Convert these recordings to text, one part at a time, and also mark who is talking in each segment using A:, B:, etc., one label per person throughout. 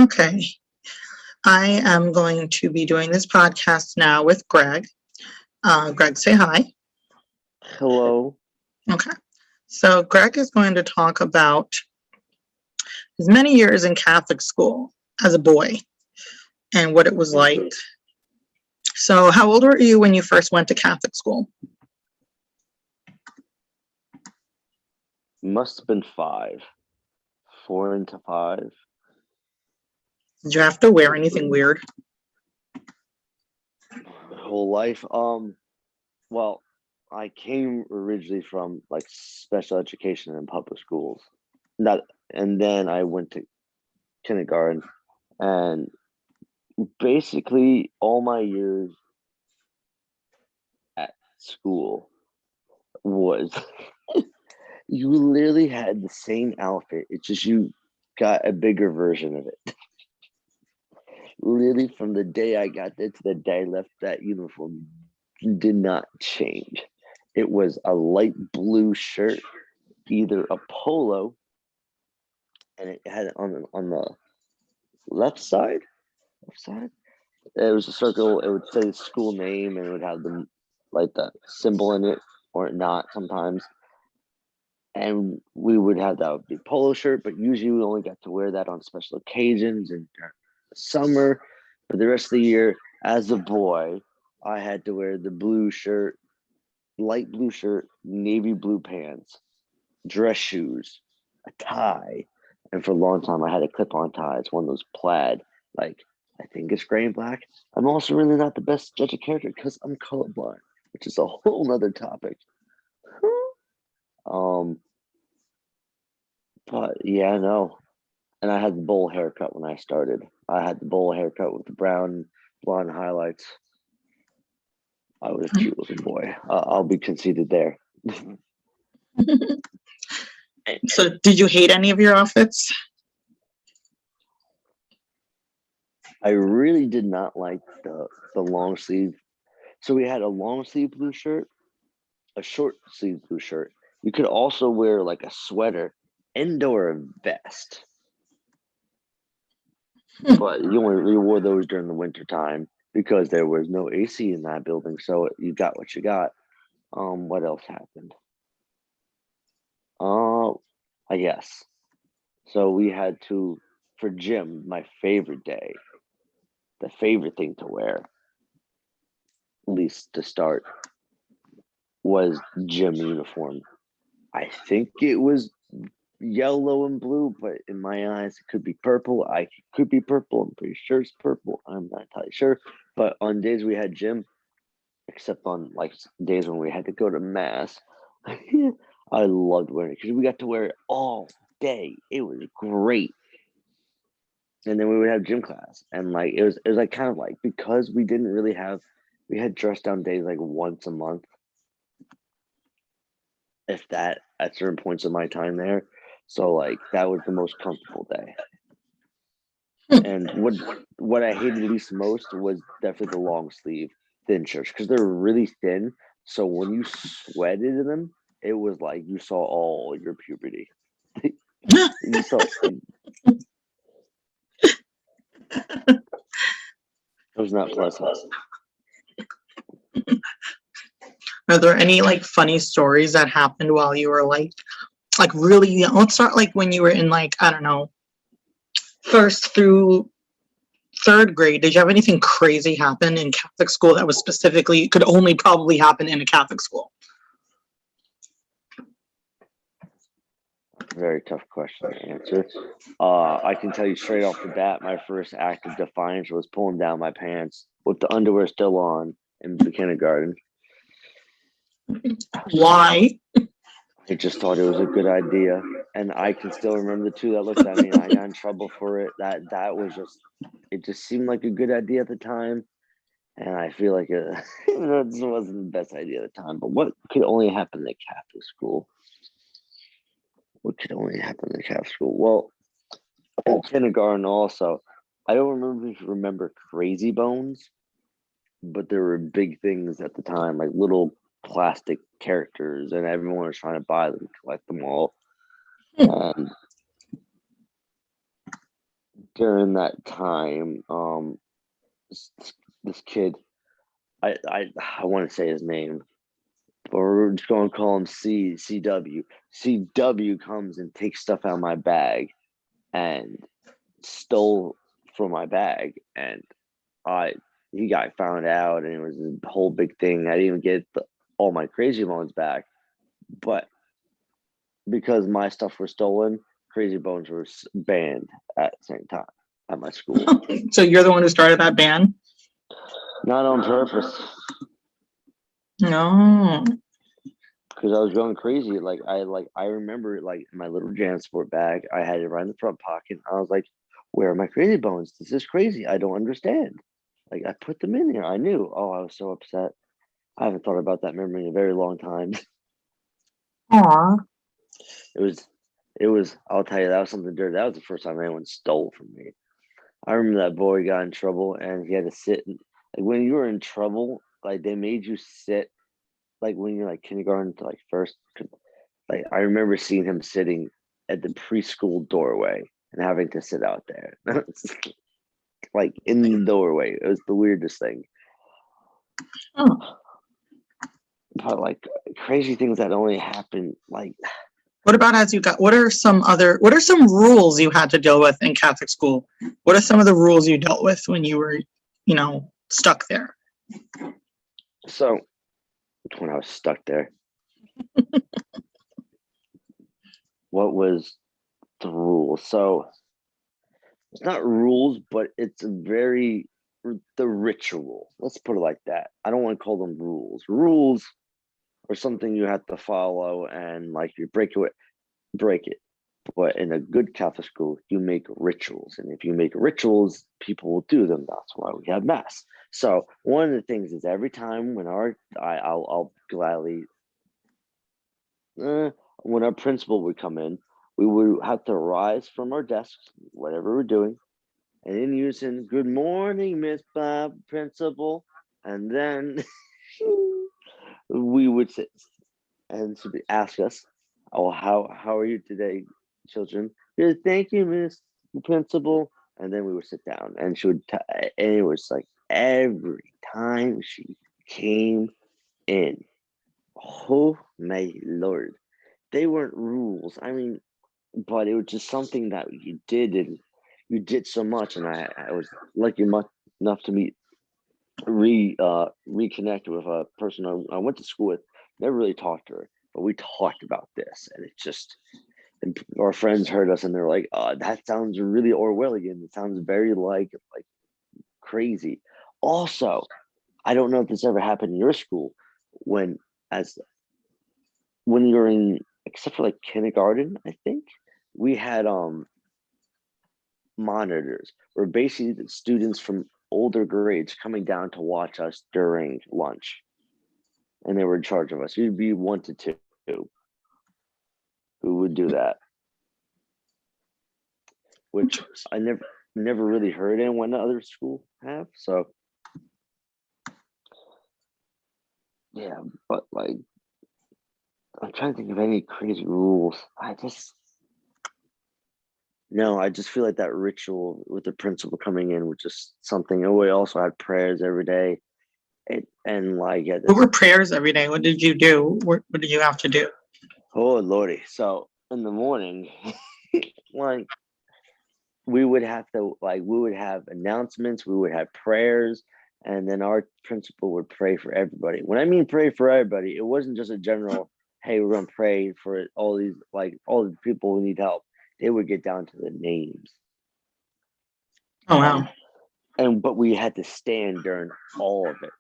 A: Okay. I am going to be doing this podcast now with Greg. Greg, say hi.
B: Hello.
A: Okay. So, Greg is going to talk about his many years in Catholic school as a boy and what it was like. So, how old were you when you first went to Catholic school?
B: Must have been 5. 4 into 5.
A: Did you have to wear anything weird?
B: My whole life. Well, I came originally from like special education and public schools. And then I went to kindergarten, and basically all my years at school was you literally had the same outfit. It's just you got a bigger version of it. Literally from the day I got there to the day I left, that uniform did not change. It was a light blue shirt, either a polo, and it had it on the left side. It was a circle. It would say the school name, and it would have the symbol in it, or not sometimes. And we would have that would be polo shirt, but usually we only got to wear that on special occasions and summer. But the rest of the year, as a boy, I had to wear the blue shirt, light blue shirt, navy blue pants, dress shoes, a tie, and for a long time I had a clip-on tie. It's one of those plaid, I think it's gray and black. I'm also really not the best judge of character because I'm colorblind, which is a whole nother topic. But yeah, no. And I had the bowl haircut when I started. I had the bowl haircut with the brown blonde highlights. I was a cute looking boy. I'll be conceded there.
A: So, did you hate any of your outfits?
B: I really did not like the long sleeve. So we had a long sleeve blue shirt, a short sleeve blue shirt. You could also wear like a sweater and or a vest. But you only really wore those during the winter time because there was no AC in that building. So you got what you got. What else happened? I guess. So we had to, for gym, my favorite day, the favorite thing to wear, at least to start, was gym uniform. I think it was yellow and blue, but in my eyes, it could be purple. I could be purple. I'm pretty sure it's purple. I'm not entirely sure. But on days we had gym, except on days when we had to go to mass, I loved wearing it because we got to wear it all day. It was great. And then we would have gym class, and it was kind of because we didn't really we had dress down days once a month, if that, at certain points of my time there. So that was the most comfortable day. And what I hated least most was definitely the long sleeve thin shirts because they're really thin. So when you sweated in them, it was like you saw all your puberty. You saw. It was not pleasant.
A: Are there any funny stories that happened while you were really young? Let's start when you were in I don't know, 1st through 3rd grade. Did you have anything crazy happen in Catholic school that was specifically could only probably happen in a Catholic school?
B: Very tough question to answer. I can tell you straight off the bat, my first act of defiance was pulling down my pants with the underwear still on in the kindergarten.
A: Why?
B: I just thought it was a good idea, and I can still remember the two that looked at me, and I got in trouble for it. That was it just seemed like a good idea at the time, and I feel like this wasn't the best idea at the time. But what could only happen in Catholic school? What could only happen in Catholic school? Well, in kindergarten also, I don't remember Crazy Bones, but there were big things at the time, like little plastic characters, and everyone was trying to buy them, collect them all. during that time, this, this kid, I want to say his name, but we're just going to call him CW. CW comes and takes stuff out of my bag and stole from my bag, and I he got found out, and it was a whole big thing. I didn't even get all my Crazy Bones back, but because my stuff was stolen, Crazy Bones were banned at the same time at my school.
A: So you're the one who started that ban?
B: Not on purpose,
A: No.
B: because I was going crazy. I remember in my little JanSport bag, I had it right in the front pocket. I was like, "Where are my Crazy Bones? This is crazy. I don't understand." Like, I put them in there. I knew. Oh, I was so upset. I haven't thought about that memory in a very long time.
A: Aw.
B: It was. I'll tell you, that was something dirty. That was the first time anyone stole from me. I remember that boy got in trouble, and he had to sit. Like, when you were in trouble, like, they made you sit. Like, when you're like kindergarten to like first. Like, I remember seeing him sitting at the preschool doorway and having to sit out there, like in the doorway. It was the weirdest thing.
A: Oh.
B: But like crazy things that only happen like.
A: What about what are some rules you had to deal with in Catholic school? What are some of the rules you dealt with when you were, stuck there?
B: So when I was stuck there, what was the rule? So it's not rules, but it's the ritual. Let's put it like that. I don't want to call them rules. Rules are something you have to follow, and like you break it. But in a good Catholic school, you make rituals, and if you make rituals, people will do them. That's why we have mass. So one of the things is every time when I'll gladly when our principal would come in, we would have to rise from our desks, whatever we're doing, and in unison, "Good morning, Miss Bob, principal," and then we would sit, and she'd ask us, "Oh, how are you today, children?" "Good, thank you, Miss Principal." And then we would sit down, and and it was like every time she came in, oh my lord, they weren't rules. I mean, but it was just something that you did, and you did so much, and I was lucky enough to reconnect with a person I went to school with. Never really talked to her, but we talked about this, and and our friends heard us, and they're like, that sounds really Orwellian. It sounds very like crazy." Also, I don't know if this ever happened in your school as when you're in, except for like kindergarten, I think we had monitors where basically the students from older grades coming down to watch us during lunch, and they were in charge of us. You'd be 1 to 2 who would do that, which I never really heard anyone at other school have. So yeah, but like I'm trying to think of any crazy rules. I just feel like that ritual with the principal coming in was just something. And we also had prayers every day, and like
A: What were prayers every day? What did you do? What did you have to do?
B: oh lordy. So in the morning, like we would have announcements, we would have prayers, and then our principal would pray for everybody. When I mean pray for everybody, it wasn't just a general, "Hey, we're gonna pray for all the people who need help." They would get down to the names.
A: Oh, wow.
B: But we had to stand during all of it.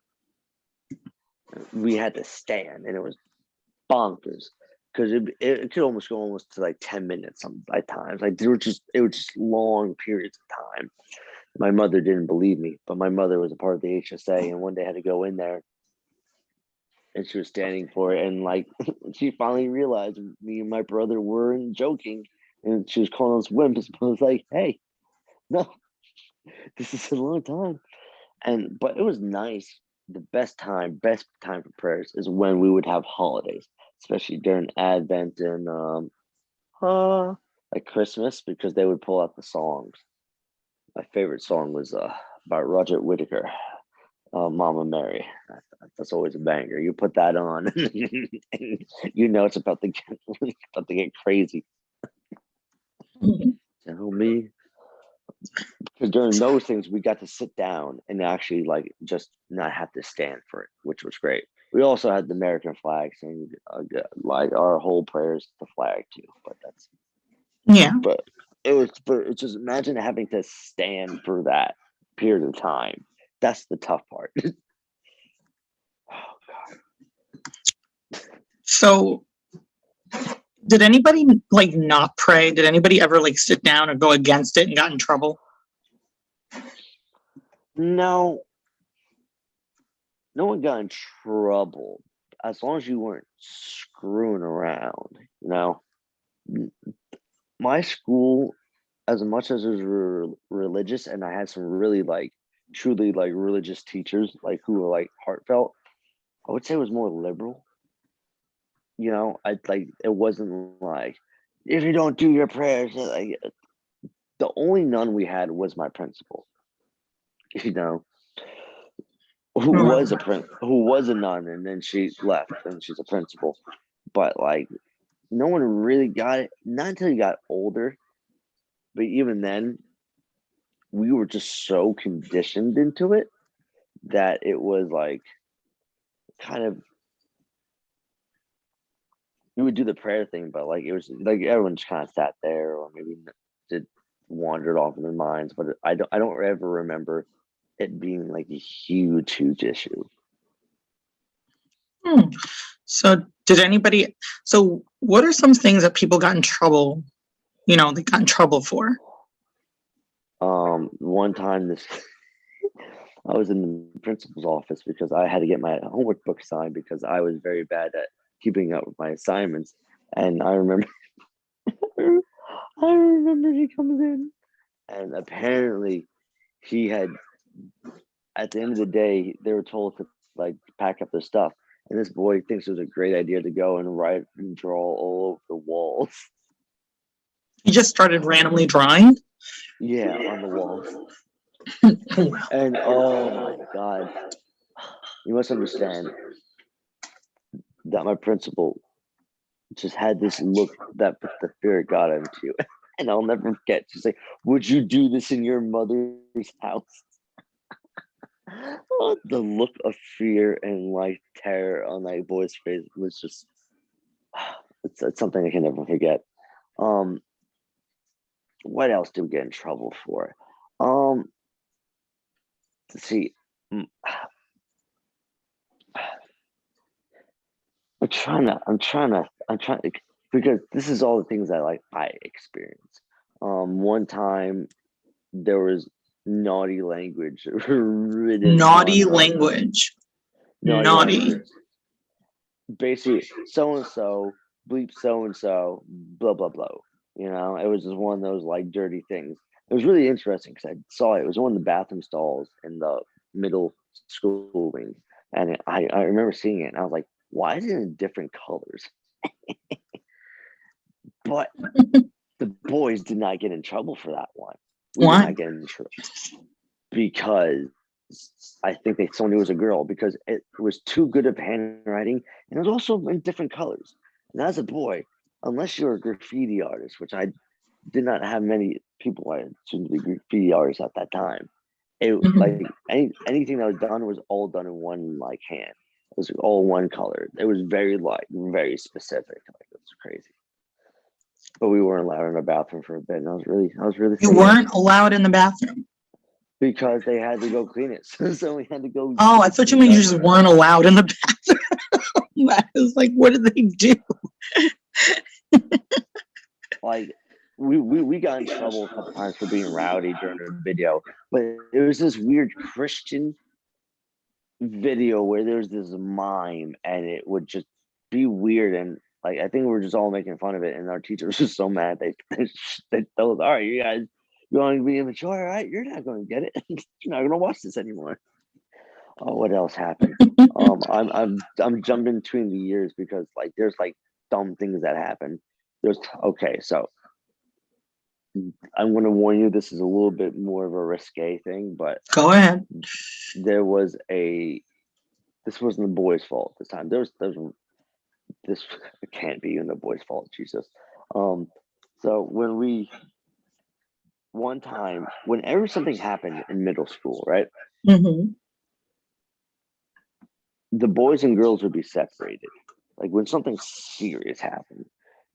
B: We had to stand, and it was bonkers because it could almost go to like 10 minutes at times. Like it was just long periods of time. My mother didn't believe me, but my mother was a part of the HSA, and one day I had to go in there, and she was standing for it, and like she finally realized me and my brother weren't joking, and she was calling us wimps. But I was like, "Hey, no, this is a long time." But it was nice. The best time for prayers is when we would have holidays, especially during Advent and like Christmas, because they would pull out the songs. My favorite song was by Roger Whittaker, Mama Mary. That's always a banger. You put that on, and you know it's about to get about to get crazy.
A: Mhm.
B: Tell me, because during those things we got to sit down and actually like just not have to stand for it, which was great. We also had the American flag, saying like our whole prayers the flag too. But that's
A: Yeah.
B: but it was but it's just imagine having to stand for that period of time. That's the tough part. Oh God.
A: So did anybody like not pray? Did anybody ever like sit down or go against it and got in trouble?
B: No, no one got in trouble as long as you weren't screwing around. You know, my school, as much as it was religious, and I had some really like truly like religious teachers like who were like heartfelt. I would say it was more liberal. You know, I like it wasn't like if you don't do your prayers, like the only nun we had was my principal. You know,
A: Hmm.
B: who was a nun, and then she left, and she's a principal. But like, no one really got it. Not until you got older. But even then, we were just so conditioned into it that it was like kind of we would do the prayer thing, but like it was like everyone just kind of sat there, or maybe did wandered off in their minds. But I don't ever remember it being like a huge issue.
A: Hmm. So did anybody, so what are some things that people got in trouble, they got in trouble for?
B: One time this I was in the principal's office because I had to get my homework book signed because I was very bad at keeping up with my assignments. And I remember, I remember he comes in, and apparently he had. At the end of the day, they were told to like pack up their stuff, and this boy thinks it was a great idea to go and write and draw all over the walls.
A: You just started randomly drawing?
B: Yeah, on the walls.
A: Wow.
B: And oh my god, you must understand that my principal just had this look that put the fear of God into you. And I'll never forget. She's like, "Would you do this in your mother's house?" Oh, the look of fear and like terror on that boy's face was just it's something I can never forget. Um, what else did we get in trouble for? Um, let's see. Mm, I'm trying to, because this is all the things that like I experienced. One time there was naughty language written
A: Naughty
B: on
A: language.
B: naughty
A: Naughty.
B: language. Basically, so and so bleep so and so, blah blah blah. You know, it was just one of those like dirty things. It was really interesting because I saw it. It was one of the bathroom stalls in the middle school wing, and I remember seeing it, and I was like, "Why is it in different colors?" But the boys did not get in trouble for that one. We did
A: Why?
B: not get in trouble because I think they still knew it was a girl because it was too good of handwriting, and it was also in different colors. And as a boy, unless you're a graffiti artist, which I did not have many people I assumed to be graffiti artists at that time, it
A: Mhm.
B: like anything that was done was all done in one like hand. It was all one color. It was very like very specific. Like it was crazy. But we weren't allowed in the bathroom for a bit, and I was really
A: You
B: sad
A: weren't allowed in the bathroom.
B: because they had to go clean it. So we had to go
A: Oh,
B: use
A: I
B: it
A: thought you meant you
B: because
A: just weren't allowed in the bathroom. I was like, what did they do?
B: like we got in trouble a couple times for being rowdy during a video, but it was this weird Christian video where there's this mime and it would just be weird, and like I think we are just all making fun of it, and our teacher was just so mad they told us, all right, you guys, you want to be immature, all right, you're not going to get it. You're not going to watch this anymore. Oh, what else happened? I'm jumping between the years because like there's like dumb things that happen. There's okay, so I'm going to warn you, this is a little bit more of a risque thing, but
A: Go ahead.
B: there was this wasn't the boys' fault this time. This can't be even the boys' fault, Jesus. So one time, whenever something happened in middle school, right,
A: Mm-hmm.
B: the boys and girls would be separated. Like when something serious happened.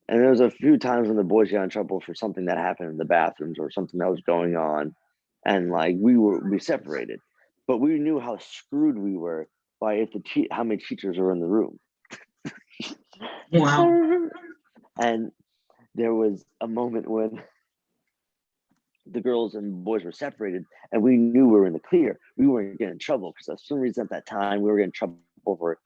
B: And there was a few times when the boys got in trouble for something that happened in the bathrooms or something that was going on. And like we separated. But we knew how screwed we were by how many teachers were in the room.
A: Wow.
B: And there was a moment when the girls and boys were separated and we knew we were in the clear. We weren't getting in trouble because for some reason at that time we were getting in trouble for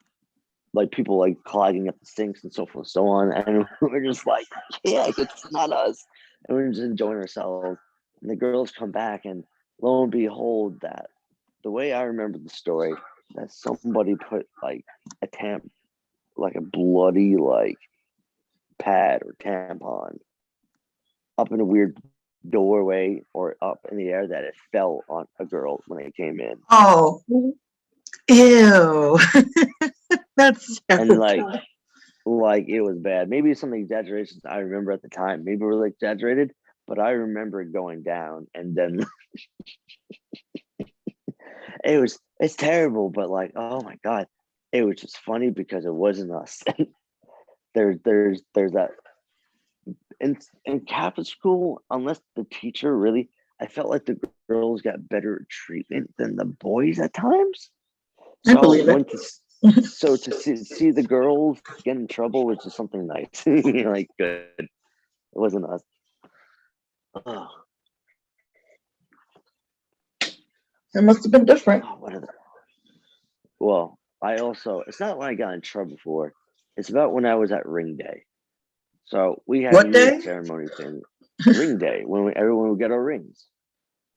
B: like people like clogging up the sinks and so forth and so on. And we're just like, yeah, it's not us. And we're just enjoying ourselves. And the girls come back and lo and behold, that the way I remember the story, that somebody put like like a bloody like pad or tampon up in a weird doorway or up in the air that it fell on a girl when it came in.
A: Oh, ew. That's
B: And
A: terrible.
B: like it was bad. Maybe some exaggerations I remember at the time. Maybe really exaggerated, but I remember it going down. And then it's terrible, but like, oh my God, it was just funny because it wasn't us. there's that in Catholic school, unless the teacher really, I felt like the girls got better treatment than the boys at times.
A: I
B: So
A: believe it.
B: to see the girls get in trouble was just something nice. Like good. It wasn't us. Oh,
A: It must have been different.
B: what are the, well, I also, it's not when I got in trouble for, it's about when I was at ring day. So we had a
A: What
B: year
A: day?
B: ceremony thing, ring day, when everyone would get our rings.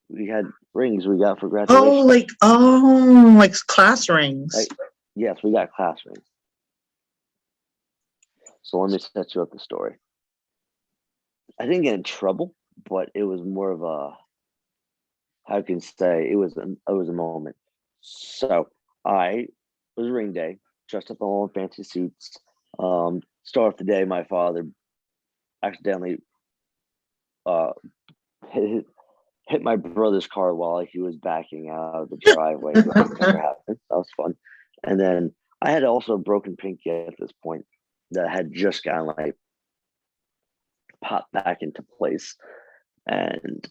B: We had rings we got for graduation.
A: Like class rings.
B: Like, yes, we got class rings. So let me set you up the story. I didn't get in trouble, but it was more of a, how can I say, it was a moment. So I was ring day, dressed up all in fancy suits. Start off the day, my father accidentally uh hit my brother's car while he was backing out of the driveway, which never happened. That was fun. And then I had also a broken pinky at this point that had just gotten like popped back into place. And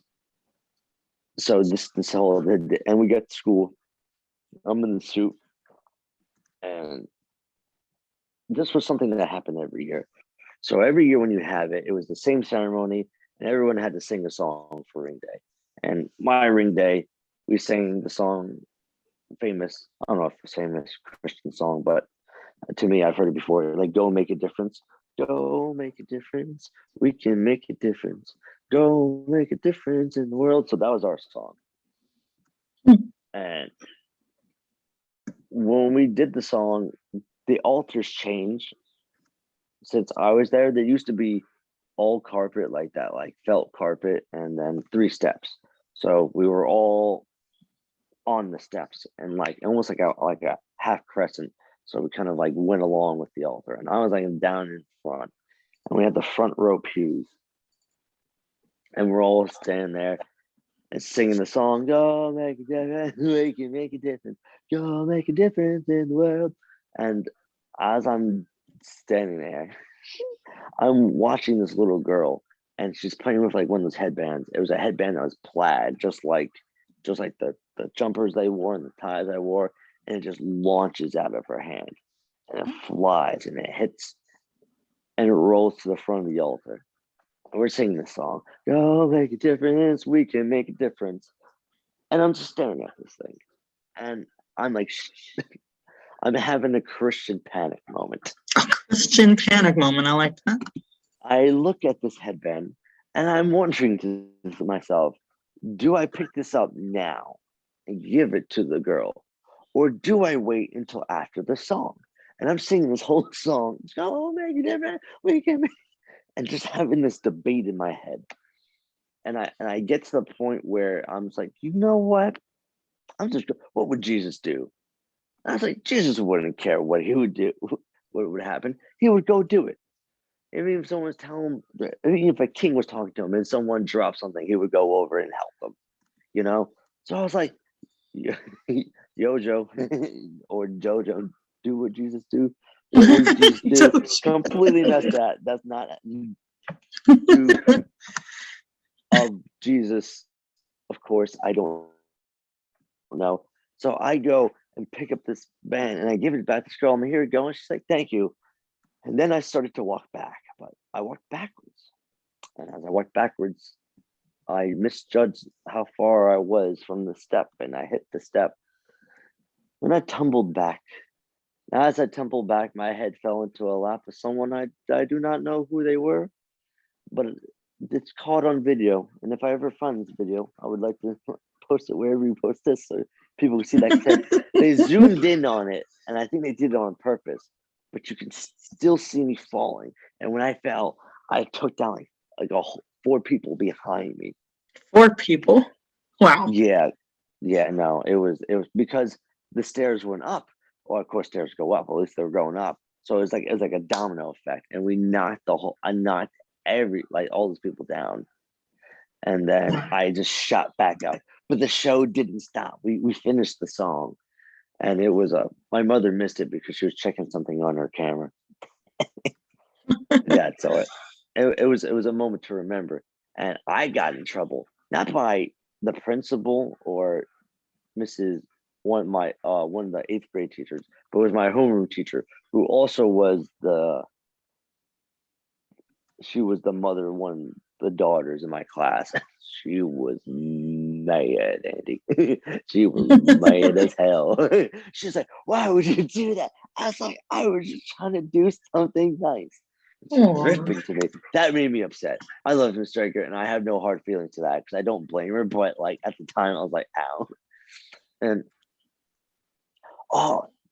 B: so this whole, and we get to school. I'm in the suit, and this was something that happened every year. So every year when you have it, it was the same ceremony, and everyone had to sing a song for ring day. And my ring day, we sang the song famous. I don't know if it's famous Christian song, but to me, I've heard it before. Like, go make a difference. Go make a difference. We can make a difference. Go make a difference in the world. So that was our song. And when we did the song, the altars changed. Since I was there, there used to be all carpet like that, like felt carpet, and then 3 steps. So we were all on the steps and like almost like a half crescent. So we kind of like went along with the altar, and I was like down in front, and we had the front row pews, and we're all standing there and singing the song. Go make a difference, we can make a difference. Go make a difference in the world. And as I'm standing there, I'm watching this little girl, and she's playing with like one of those headbands. It was a headband that was plaid, just like the jumpers they wore and the ties I wore, and it just launches out of her hand, and it flies and it hits and it rolls to the front of the altar. And we're singing this song. Go make a difference, we can make a difference. And I'm just staring at this thing, and I'm like, I'm having a Christian panic moment.
A: Christian panic moment. I like that.
B: I look at this headband and I'm wondering to myself, do I pick this up now and give it to the girl? Or do I wait until after the song? And I'm singing this whole song, go make a difference, we can make, and just having this debate in my head. And I get to the point where I'm just like, you know what? What would Jesus do? I was like, Jesus wouldn't care what he would do, what would happen. He would go do it. Even if someone was telling him, even if a king was talking to him and someone dropped something, he would go over and help them, you know? So I was like, Jojo or Jojo, do what Jesus do. What would Jesus do? Completely messed that. That's not true of Jesus. Of course, I don't know. So I go and pick up this band and I give it back to this girl. I'm here you go. And she's like, thank you. And then I started to walk back, but I walked backwards. And as I walked backwards, I misjudged how far I was from the step and I hit the step. And I tumbled back. As I tumbled back, my head fell into a lap of someone I do not know who they were, but it's caught on video. And if I ever find this video, I would like to post it wherever you post this so people can see that clip. They zoomed in on it, and I think they did it on purpose, but you can still see me falling. And when I fell, I took down like four people behind me.
A: 4 people. Wow.
B: Yeah, no, it was because the stairs went up. Well, of course, stairs go up. At least they were going up. So it was like a domino effect, and I knocked all these people down, and then I just shot back up. But the show didn't stop. We finished the song, and it was my mother missed it because she was checking something on her camera. Yeah, so it was a moment to remember, and I got in trouble not by the principal or Mrs. one of the 8th grade teachers, but it was my homeroom teacher who also was she was the mother of one of the daughters in my class. She was mad, Andy. She was mad as hell. She's like, why would you do that? I was like, I was just trying to do something nice. She's ripping to me. That made me upset. I love Miss Draker, and I have no hard feelings to that because I don't blame her. But like at the time, I was like, ow. And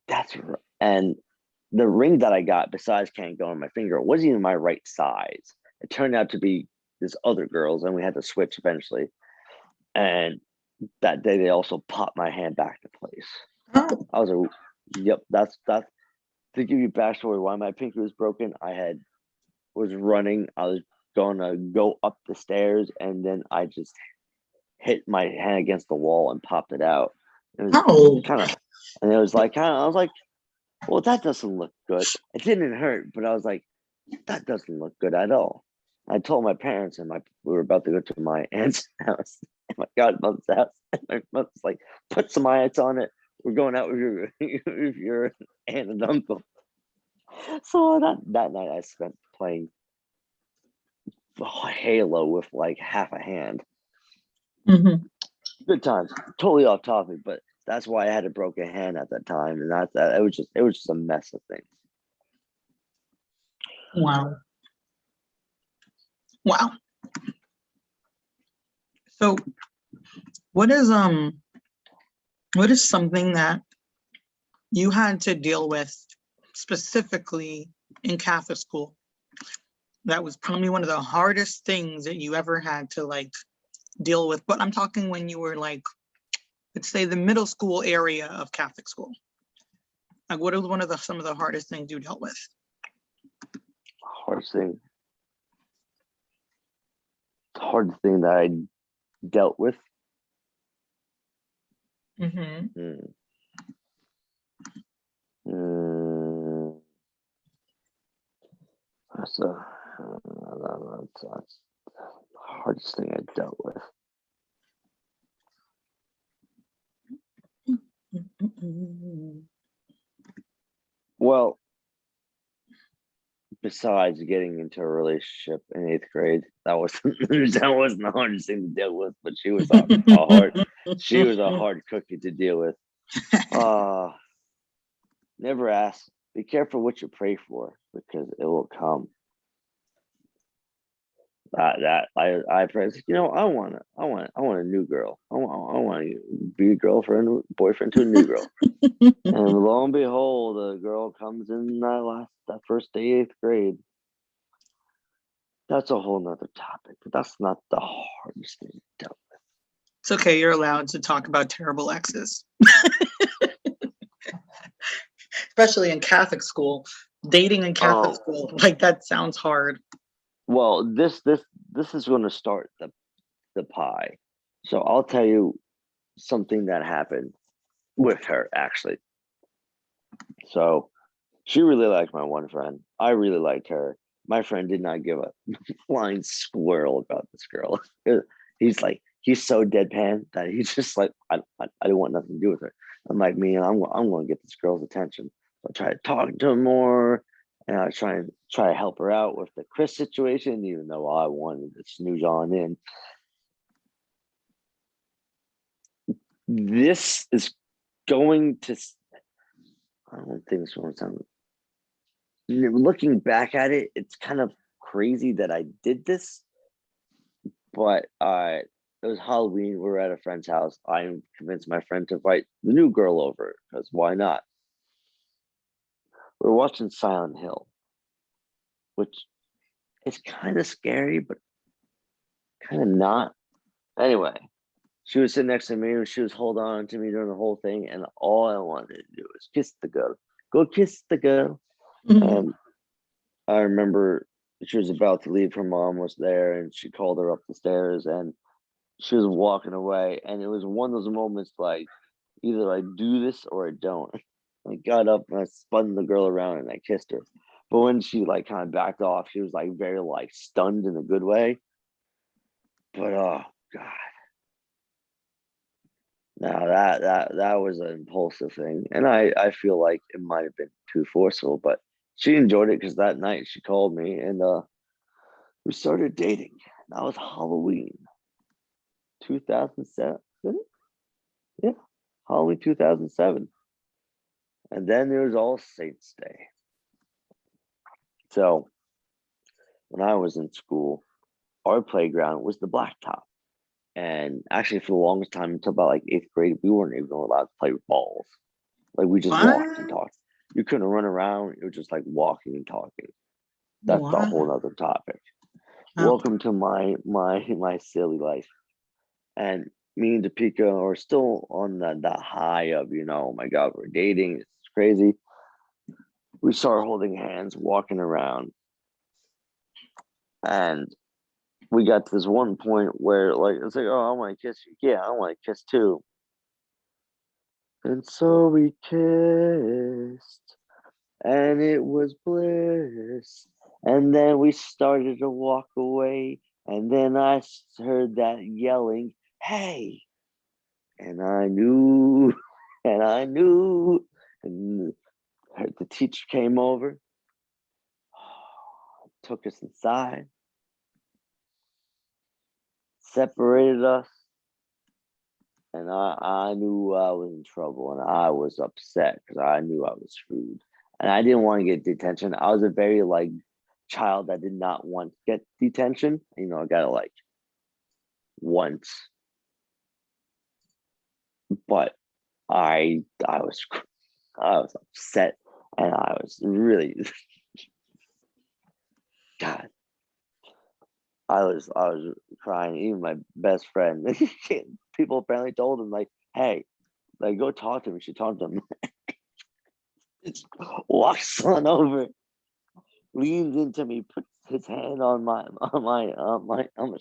B: that's right. And the ring that I got, besides can't go on my finger, wasn't even my right size. It turned out to be this other girl's, and we had to switch eventually. And that day, they also popped my hand back to place.
A: Oh.
B: I was like, yep, that's to give you backstory why my pinky was broken. I was running. I was gonna go up the stairs, and then I just hit my hand against the wall and popped it out. It was kind of, and it was like I was like, well, that doesn't look good. It didn't hurt, but I was like, that doesn't look good at all. I told my parents, and we were about to go to my aunt's house, and my godmother's house, and my mother's like, put some ice on it. We're going out with your aunt and uncle. So that night I spent playing Halo with like half a hand.
A: Mm-hmm.
B: Good times. Totally off topic, but that's why I had a broken hand at that time, and it was just a mess of things.
A: Wow. So what is something that you had to deal with specifically in Catholic school that was probably one of the hardest things that you ever had to like deal with? But I'm talking when you were like, let's say the middle school area of Catholic school. Like what is some of the hardest things you dealt with?
B: Hardest thing that I dealt with.
A: Mm-hmm.
B: That's the hardest thing I dealt with. Well, besides getting into a relationship in 8th grade, that wasn't the hardest thing to deal with. But she was a hard cookie to deal with. Never ask. Be careful what you pray for because it will come. I pray. You know, I want a new girl. I want to be a boyfriend to a new girl. And lo and behold, a girl comes in that first day 8th grade. That's a whole nother topic, but that's not the hardest thing I dealt
A: It's okay. You're allowed to talk about terrible exes, especially in Catholic school. Dating in Catholic school, like that sounds hard.
B: Well, this is going to start the pie. So I'll tell you something that happened with her actually. So she really liked my one friend. I really liked her. My friend did not give a flying squirrel about this girl. He's so deadpan that he's just like, I don't want nothing to do with her. I'm like, man, I'm going to get this girl's attention. So I try to talk to her more, and I try to help her out with the Chris situation, even though I wanted to snooze on in. This is going to. I don't think it's going to sound. Looking back at it, it's kind of crazy that I did this, but it was Halloween. We were at a friend's house. I convinced my friend to invite the new girl over because why not? We were watching Silent Hill, which is kind of scary, but kind of not. Anyway, she was sitting next to me and she was holding on to me during the whole thing, and all I wanted to do was kiss the girl. Go kiss the girl. And I remember she was about to leave. Her mom was there, and she called her up the stairs, and she was walking away. And it was one of those moments like, either I do this or I don't. I got up and I spun the girl around and I kissed her. But when she like kind of backed off, she was like very like stunned in a good way. But oh God. Now that was an impulsive thing. And I feel like it might have been too forceful, but she enjoyed it because that night she called me and we started dating. That was Halloween 2007. Yeah, Halloween 2007. And then there was All Saints Day. So when I was in school, our playground was the blacktop. And actually, for the longest time, until about like 8th grade, we weren't even allowed to play with balls. Like we just walked and
A: What?
B: talked. You couldn't run around. It was just like walking and talking. That's a
A: What?
B: whole other topic.
A: Oh.
B: Welcome to my silly life. And me and Topeka are still on the high of, oh my God, we're dating. It's crazy. We start holding hands, walking around. And we got to this one point where like it's like, oh, I want to kiss you. Yeah, I want to kiss too. And so we kissed, and it was bliss. And then we started to walk away, and then I heard that yelling, "Hey!" And I knew, and I knew, and the teacher came over, took us inside, separated us. And I knew I was in trouble and I was upset because I knew I was screwed. And I didn't want to get detention. I was a very like child that did not want to get detention. I got it like once. But I was upset and I was really God. I was crying. Even my best friend, people apparently told him like, "Hey, like go talk to him." She talked to him. Just walks on over, leans into me, puts his hand on my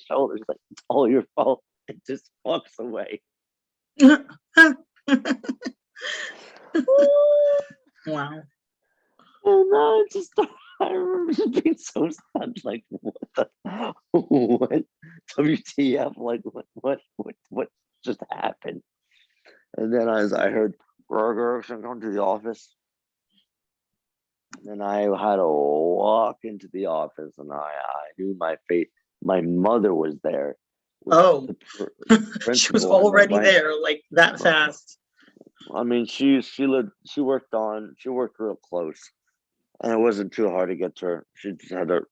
B: shoulder. He's like, "It's all your fault." And just walks away.
A: Wow.
B: And I remember just being so sad, like, what, WTF, like, what just happened? And then as I heard, "Burger, should I come to the office?" And I had to walk into the office, and I knew my fate. My mother was there.
A: Oh,
B: The
A: she was
B: principal and
A: already there, like that fast.
B: I mean, she worked real close, and it wasn't too hard to get to her. She just had to,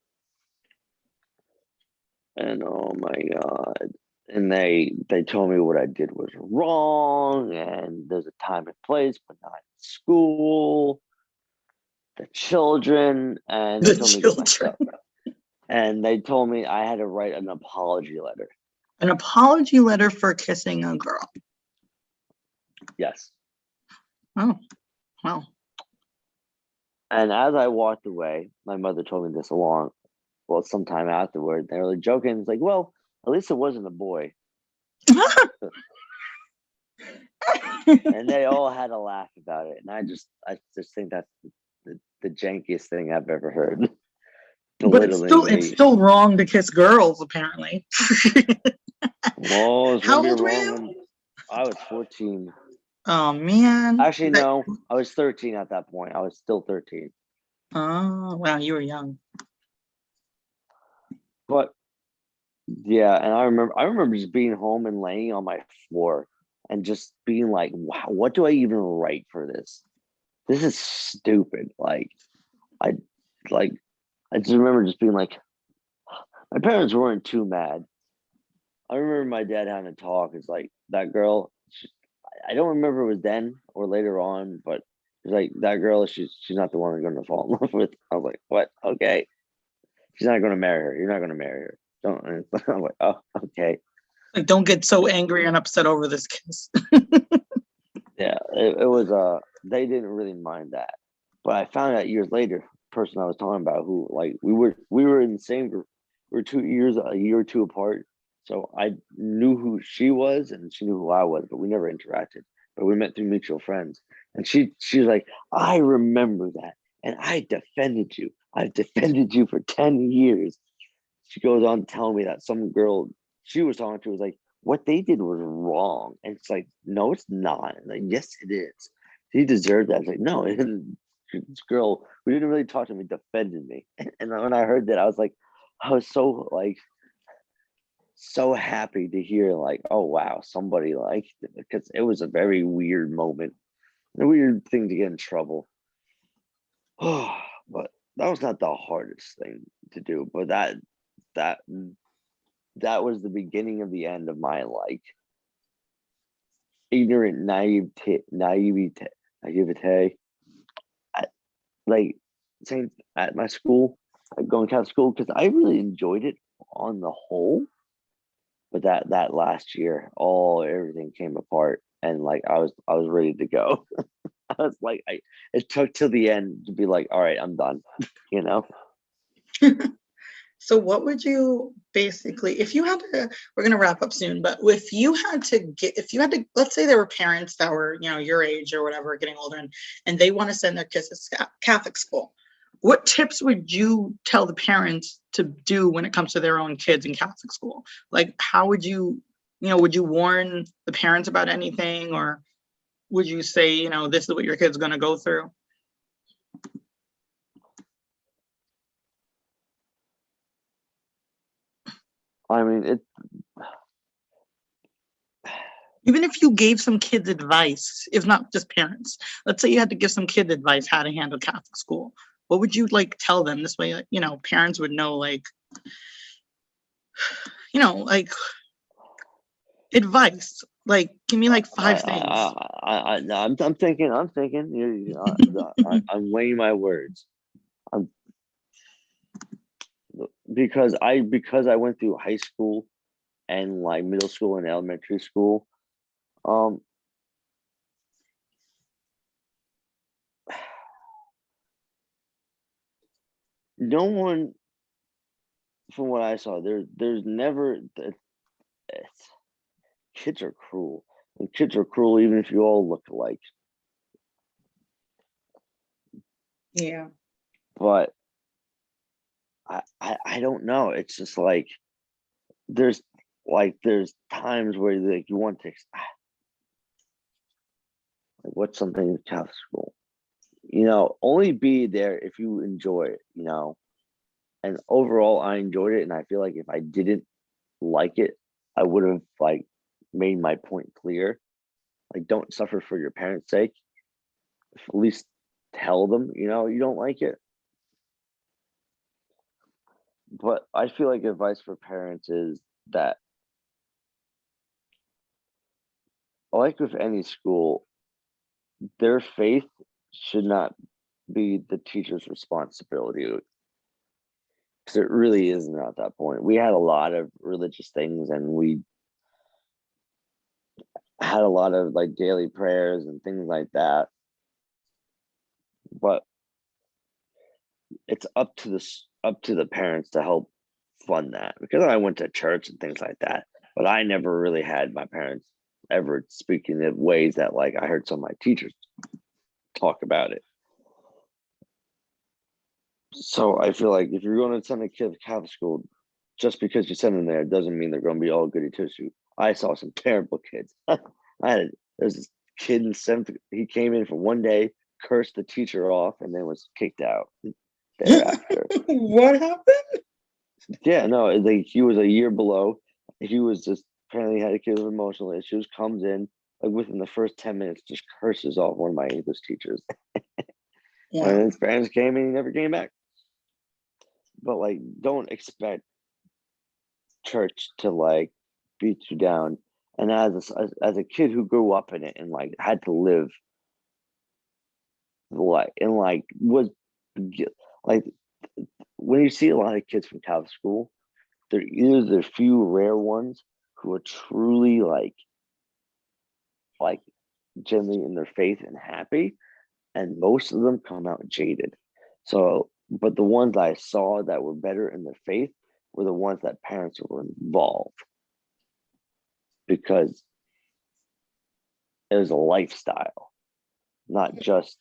B: and oh my God. And they told me what I did was wrong, and there's a time and place, but not in school. The children, and they
A: The
B: told me to get my
A: children.
B: stuff. And they told me I had to write an apology letter.
A: An apology letter for kissing a girl.
B: Yes.
A: Oh, well.
B: And as I walked away, my mother told me this sometime afterward. They were like joking. It's like, well, at least it wasn't a boy. And they all had a laugh about it. And I just think that's the jankiest thing I've ever heard.
A: But it's still wrong to kiss girls, apparently.
B: Well, it's
A: How
B: gonna be
A: old were
B: wrong
A: you?
B: when I was 14.
A: Oh man.
B: Actually, no, I was 13 at that point. I was still 13.
A: Oh wow, you were young.
B: But yeah, and I remember just being home and laying on my floor and just being like, wow, what do I even write for this? This is stupid. I like I just remember just being like, my parents weren't too mad. I remember my dad having a talk. It's like that girl. I don't remember it was then or later on, but it's like that girl. She's not the one I'm going to fall in love with. I was like, what? Okay, she's not going to marry her. You're not going to marry her. Don't. And I'm like, oh, okay.
A: Like, don't get so angry and upset over this kiss.
B: Yeah, it was. They didn't really mind that, but I found out years later. Person I was talking about, who like we were in the same group. We were 2 years, a year or two apart. So I knew who she was and she knew who I was, but we never interacted. But we met through mutual friends. And she was like, I remember that. And I defended you. I've defended you for 10 years. She goes on telling me that some girl she was talking to was like, what they did was wrong. And it's like, no, it's not. Like, yes, it is. He deserved that. It's like, no, this girl who didn't really talk to me defended me. And when I heard that, I was so happy to hear like, oh wow, somebody liked it, because it was a very weird moment, a weird thing to get in trouble. Oh, but that was not the hardest thing to do. But that that was the beginning of the end of my like ignorant naivete. Like same at my school, going to school, because I really enjoyed it on the whole. But that last year, everything came apart, and like I was ready to go. I was like, it took till the end to be like, all right, I'm done. You know.
A: So what would you basically, if you had to, we're going to wrap up soon, but if you had to, let's say there were parents that were, your age or whatever, getting older, and they want to send their kids to Catholic school, what tips would you tell the parents to do when it comes to their own kids in Catholic school? Like, how would would you warn the parents about anything, or would you say, this is what your kid's going to go through?
B: I mean,
A: even if you gave some kids advice, if not just parents, let's say you had to give some kids advice how to handle Catholic school, what would you like tell them? This way, parents would know, like advice. Like, give me like 5 things.
B: I'm thinking. I'm weighing my words. Because I went through high school and like middle school and elementary school. No one, from what I saw, there's never. Kids are cruel, and kids are cruel even if you all look alike.
A: Yeah.
B: But I don't know. It's just like there's times where like you want to like, what's something in Catholic school? Only be there if you enjoy it. And overall, I enjoyed it, and I feel like if I didn't like it, I would have like made my point clear. Like, don't suffer for your parents' sake. At least tell them, you don't like it. But I feel like advice for parents is that, like with any school, their faith should not be the teacher's responsibility, because it really isn't at that point. We had a lot of religious things, and we had a lot of like daily prayers and things like that. But it's up to the parents to help fund that, because I went to church and things like that, but I never really had my parents ever speaking in ways that like I heard some of my teachers talk about it. So I feel like if you're going to send a kid to Catholic school, just because you send them there doesn't mean they're going to be all goody two. I saw some terrible kids. There's this kid in seventh. He came in for one day, cursed the teacher off, and then was kicked out thereafter.
A: What happened?
B: Yeah, no, like he was a year below. He was just apparently had a kid with emotional issues. Comes in like within the first 10 minutes, just curses off one of my English teachers,
A: Wow.
B: and his parents came and he never came back. But like, don't expect church to like beat you down. And as a kid who grew up in it and like had to live like and like was like when you see a lot of kids from Catholic school, they're either the few rare ones who are truly like genuinely in their faith and happy, and most of them come out jaded. So, but the ones I saw that were better in their faith were the ones that parents were involved, because it was a lifestyle, not just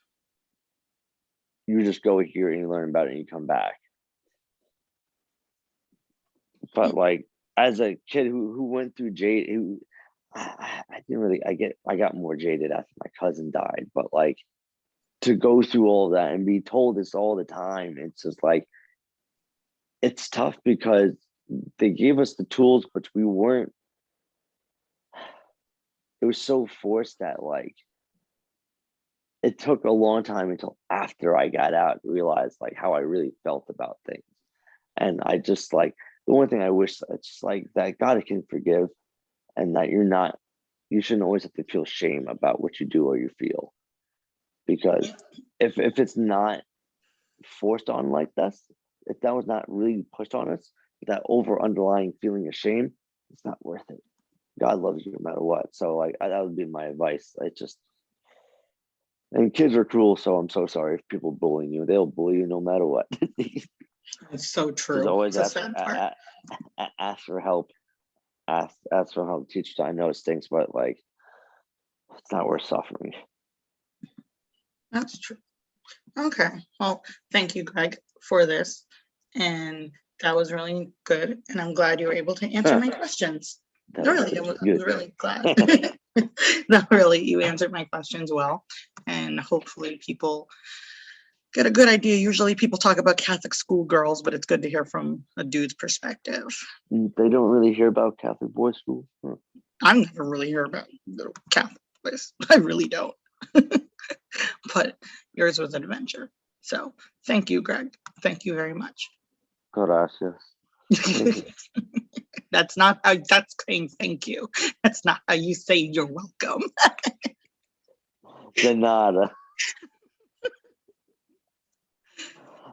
B: you just go here and you learn about it and you come back. But like as a kid who went through jade, who I didn't really I got more jaded after my cousin died, but like to go through all that and be told this all the time, it's just like it's tough because they gave us the tools, but we weren't. It was so forced that like it took a long time until after I got out to realize like how I really felt about things. And I just like the one thing I wish, it's just like that God can forgive, and that you shouldn't always have to feel shame about what you do or you feel, because if it's not forced on like this, if that was not really pushed on us, that over underlying feeling of shame, it's not worth it. God loves you no matter what. So like that would be my advice. I just and kids are cruel, so I'm so sorry if people bullying you. They'll bully you no matter what.
A: It's so
B: Just
A: true.
B: always
A: It's a sad part.
B: ask for help. Ask for help. Teachers, I know it stinks, but like it's not worth suffering.
A: That's true. Okay. Well, thank you, Greg, for this. And that was really good. And I'm glad you were able to answer my questions.
B: That
A: Really, I
B: was
A: was
B: good.
A: really glad. No, really, you answered my questions well. And hopefully people get a good idea. Usually people talk about Catholic school girls, but it's good to hear from a dude's perspective.
B: They don't really hear about Catholic boys' school. Huh.
A: I'm never really hear about the Catholic boys. I really don't. But yours was an adventure. So thank you, Greg. Thank you very much.
B: Gracias.
A: That's not how, that's saying thank you. That's not how you say you're welcome.
B: De nada.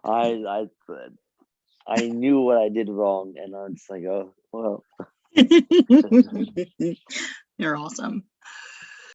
B: I knew what I did wrong, and I'm just like, oh well.
A: You're awesome.